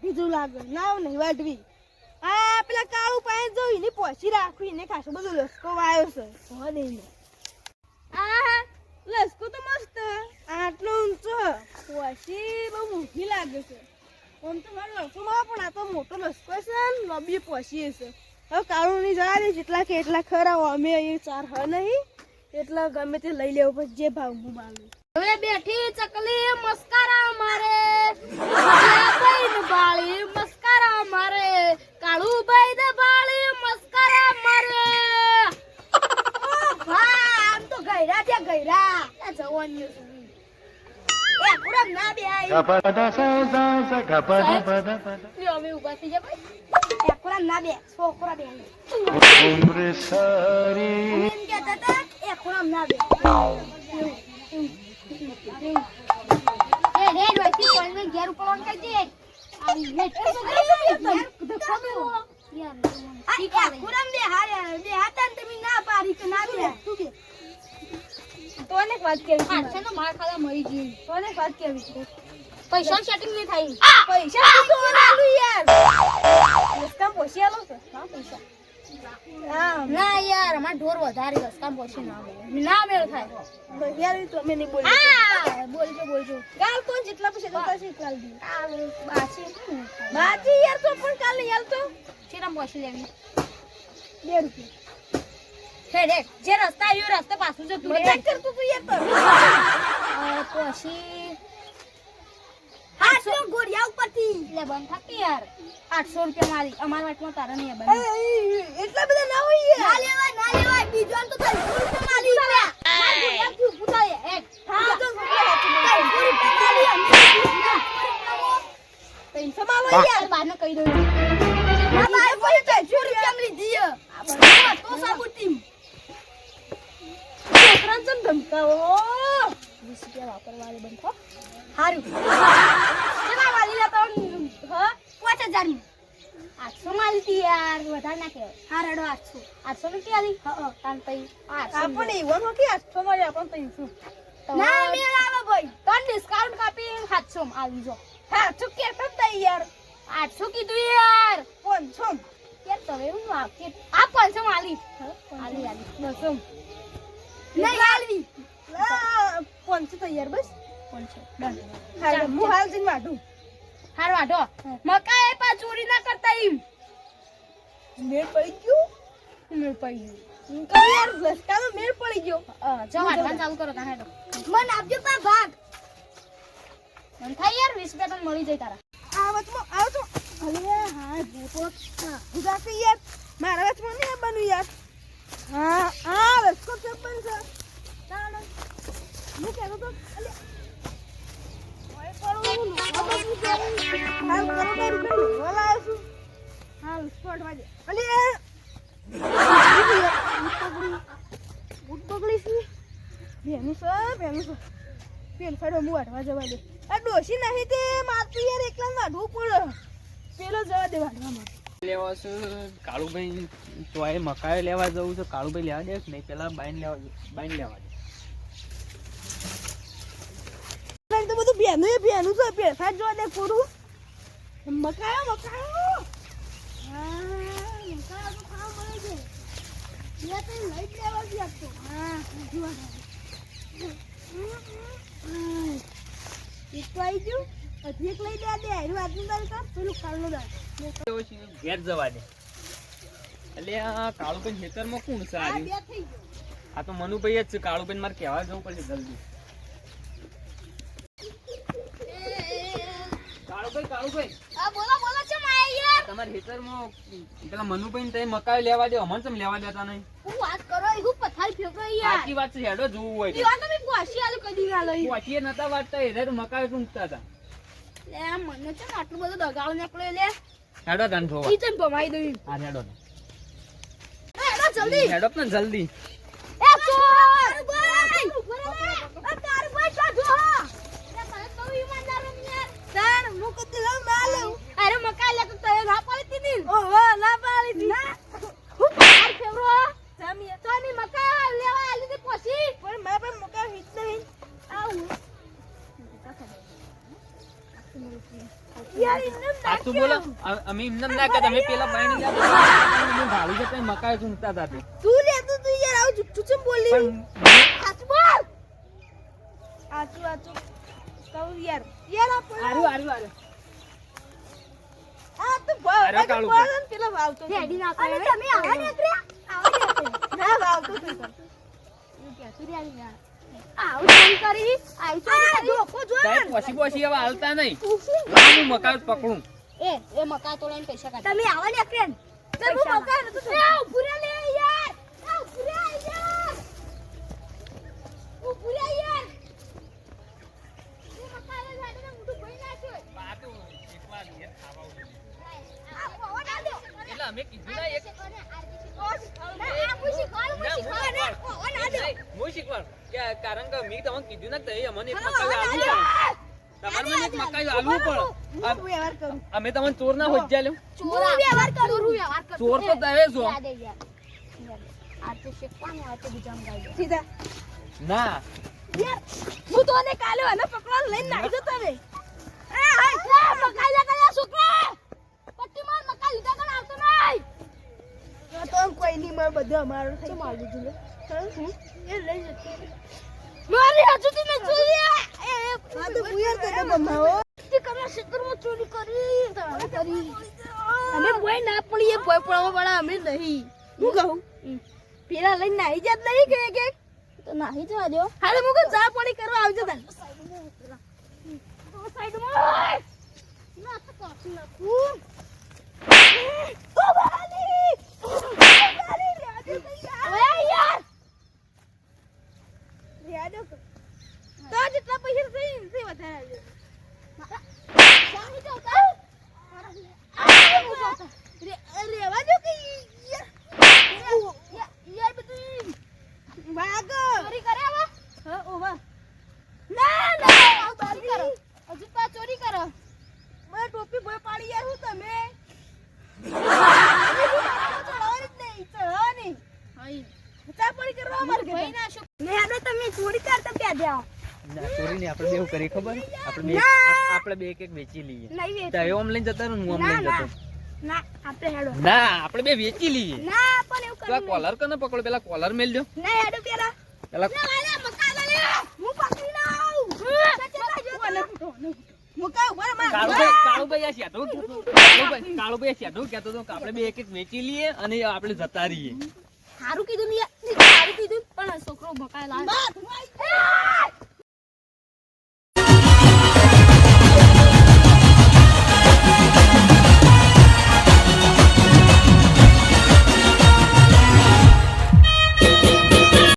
વાઢી જેવું લાગે ના નહીં વાઢવી આ પેલા કાળું પાણી જોઈ ને પોછી રાખવી ને ખાસો બધો લસકો વાયો છે હો નહીં આ લસકો તો મસ્ત આટલો ઊંચો પોછી બહુ મોટી લાગે છે આમ તો મારો લસકોમાં પણ આ તો મોટો લસકો છે ને લંબી પોછી છે હવે કાળું ની જવા દે જેટલા કે એટલા ખરા અમે અહીં 4 હ નહીં એટલા ગમે તે લઈ લેવું પછી જે ભાવ હું બાલું હવે બેઠી ચકલી મસ્કારા મારે ભાઈ બાળી મસ્કારા મારે કાળુ ભાઈ દે બાળી મસ્કારા મારે આમ તો ગયરા છે ગયરા આ જવાની એ પૂરા ના બે આઈ ગપડા સા ગપડા પડા લ્યો અમે ઉભા થઈ જા ભાઈ એ પૂરા ના બે છોકરા બે ઉમરે સારી એમ કે દાદા એ પૂરા ના બે એ રેડ વાકી કોઈને ઘેર ઉપર ઓન કરી દે આવી હેટ તો યાર ઠીક છે પૂરા બે હારે બે હાથા તમે ના પાડી તો ના બે તું બે તોને વાત કેવી છે છે તો માર ખાલા મરી ગઈ તોને વાત કેવી છે પૈસા સેટિંગ નહીં થાય પૈસા તો આલુ યાર રસ્તા પોસી આલો છે હા પૈસા ના યાર અમાર ઢોર વધારે રસ્તા પોસી ના આવે ના મેળ થાય યાર તો મે નહીં બોલી હા બોલજો કાલ કોણ જેટલા પૈસા દેતા છે કાલ દી બાજી યાર તો પણ કાલ નહીં આલતો ચેરા પોસી લેવી 2 રૂપિયા હેડે જે રસ્તા આવ્યો રસ્તે પાછું જો તું મજાક કરતો તું યાર તો પછી 800 ગોળિયા ઉપરથી લે બંધ થાકી યાર 800 રૂપિયા મારી અમાર વાટમાં તારા નહીં બંધ એટલા બધા ના હોય યાર ના લેવાય બીજો તો 300 રૂપિયા મારી માર ગોળિયા થી પૂછાય એક હા તો 300 રૂપિયા મારી 300 માલો યાર બાને કહી દઉં ના ભાઈ બોલે 300 રૂપિયા મળી દીય આ બધા તો સાબુતી રંજન ધમકાવો 20 રૂપિયા વાપરવાલે બંધો હારું કેટલા વાલી લેતો હ 5000 ની 800 માલતી યાર વધારે ના કે હારડો 800 ની કેલી હ તાન પઈ 800 આપણે ઈવન કે 800 માં આપણ 300 ના મેળ આવે ભાઈ તન ડિસ્કાઉન્ટ કાપી 700 માં આવી જો હા ચૂક કે તમ યાર 800 કીધું યાર 500 યાર તમે હું વાપકે આ 500 માલી આલી 200 નહીં આલવી લા 500 તૈયાર બસ 500 ડન હાલ હું હાલ જઈને વાઢું હાર વાઢો મકાઈ પા ચોરી ના કરતા ઈમ મેળ પડી ગયો યાર રસ્તાનો મેળ પડી ગયો જો વાઢવા ચાલુ કરો તા હેડો મન આપજો પા ભાગ મન થાય યાર 20 રૂપિયા તને મળી જાય તારા આવ તો અલે હા ભૂતો ઉદાસી યાર મારા વચમાં નહીં બનુ યાર હા લસકો ચપ્પન છે ચાલો હું કહેતો તો અલે ઓય પડું હાલ કરો બે રૂપિયા બોલાયો છું હાલ સ્પોટ વાજે અલે બુટ પકડી છે બેનું છે પેન ફાડો મુ વાટવા જવા દે આ ડોશી નહીં તે મારતું યાર એકલા વાઢવું પડે પેલો જવા દે વાઢવામાં લેવા છે કાળુભાઈ તો આ મકાઈ લેવા જવું છે કાળુભાઈ લેવા દે નહીં પેલા બાઈન લેવા દે તો બધું બેનું છે પેસા જોવા દે પૂરું મકાયો હા મકાયો તો ખાવા મળે છે યા તો લઈ લેવા જ આપતો હા જોવા એક તો આવી ગયું અધિક લઈ દે હારું આજનું દાલ કા પેલું કાળનું દાલ ઘેર જવા દે એટલે આ કાળુભાઈ ખેતરમાં કોણ છે આ તો મનુભાઈ જ છે કાળુભાઈ મારે કહેવા જવું પડશે જલ્દી કાળુભાઈ આ બોલો છે માય યાર તમારા ખેતરમાં પેલા મનુભાઈ ને મકાઈ લેવા દે અમન ચમ લેવા દેતા નહીં હું વાત કરો હું પથારી ફેંકો યાર સાચી વાત છે હેડો જોવું હોય યાર તમે પોસી આલો કદી આલો પોસીએ નતા વાટતા એ તો મકાઈ ઊંઘતા હતા લે મને છે આટલું બધું દગાવ નીકળ્યો લે હેડો તન જોવા ઈ તને ભમાઈ દઉં હા હેડો જલ્દી હેડો ને જલ્દી એ ચોર ભાઈ આ તાર ભાઈ તો જો એ મને તો ઈમાનદાર યાર તાર હું કદી લઉં ના લઉં અરે મકાઈ લે તો તે ના પાડી દીધી ઓહો ના પાડી દી ના હું પાર ફેવરો સામી તો ની મકાઈ લેવા આલી દે પોસી પણ મે પણ મકાઈ હિટ નહીં આવું યાર એમને સાચું બોલો અમે એમને ના કહેતા અમે પેલા પાણી લ્યા ભાડું છે તઈ મકાઈ ચૂંટતા હતા તે. તું લે તું યાર આવું જુઠ્ઠું ચમ બોલી પણ સાચું બોલ સાચું કહું યાર આ આર્યું આર્યું આર્યું આ તો ભાવ અરે કાળું બોલ પેલા વાવતો રેડી ના કરે તમે આવા ને ના વાવતો તું કે સુરિયાની ના આવું કેમ કરી આઈ તો ધોકો જો સાહેબ પછી હવે હાલતા નહીં હું મકાઈ જ પકડું. એ મકા તો લઈને પૈસા કાઢ તમે આવા ને ક્રેન તમે મકા ન તો ઉભરે લે યાર ઉભરે યાર ઉભરે યાર એ મકા લે સાડે મોટું ભઈ નાખ્યો પાતું એકવાર યાર ખાવા ઉઠી. આ પવા ના દો એટલે અમે કીધું ના એક હું શીખવાડ કે કારણ કે મેં તમને કીધું ના તઈ અમને એક મકાઈ આલવું પડે. તમારે મને એક મકાઈ આલવું પડે. અમે તમને ચોર ના હોજ્યા લ્યો. ચોર તો તમે છો. ના હું તો ને કાલે એને પકડવા લઈને નાખી જતો રે એ હાય મકાઈ લે કયા છોકરા પટ્ટી માર મકાઈ લીધા કણ આવતો નહીં તો કોઈ ની માર બધું અમારું થઈ માર દીધું લે એ લઈ જતો મારી હજુથી ન ચોરી એ આ તો બુયર તને બમાવો તે કમા ક્ષેત્રમાં ચોરી કરી અમે બોય ના પડીએ બોય પડવા વાળા અમે નહીં હું કહું પેલા લઈને નાહી જાત નહીં કે તો નાહી જવા દો હાલે મુકો ચા પાણી કરવા આવજો તાર સાઈડમાં ના તો કોફી નાખું ઓ બાલી ઓય યાર યાદ તો જેટલા પૈસા થઈ ને વધારે સામી જોતા રેવા દો કે યાર બધું ભાગ ચોરી કરે હવે હા ઓવા ના આ ચોરી કરો હજુ તો ચોરી કરો મેં ટોપી ભોય પાડી યાર હું તમે ચડવાની હાઈ ચા પાણી કરવા માર કે ભાઈ ના શો લે આને તમે ચોરી કરતા પ્યા દેવા ના ચોરી ને આપણે બેવ કરી ખબર આપણે બે એક વેચી લઈએ. નહીં તો ઓમ લઈને જતા રહો હું ઓમ લઈને જતો. ના આપણે હેડો ના આપણે બે વેચી લઈએ. ના પણ એવું પેલા કોલર કને પકડો પેલા કોલર મેલ દો. ના હેડો પેલા પેલા ના મકા લે હું પકડી ના મુકા ઉપર માં કાળુભાઈ આ શેઠો કાળુભાઈ શેઠો કહેતો તો કે આપણે બે એક વેચી લઈએ અને આપણે જતા રહીએ. સારું કીધું ને સારું કીધું પણ છોકરો મકા લાવ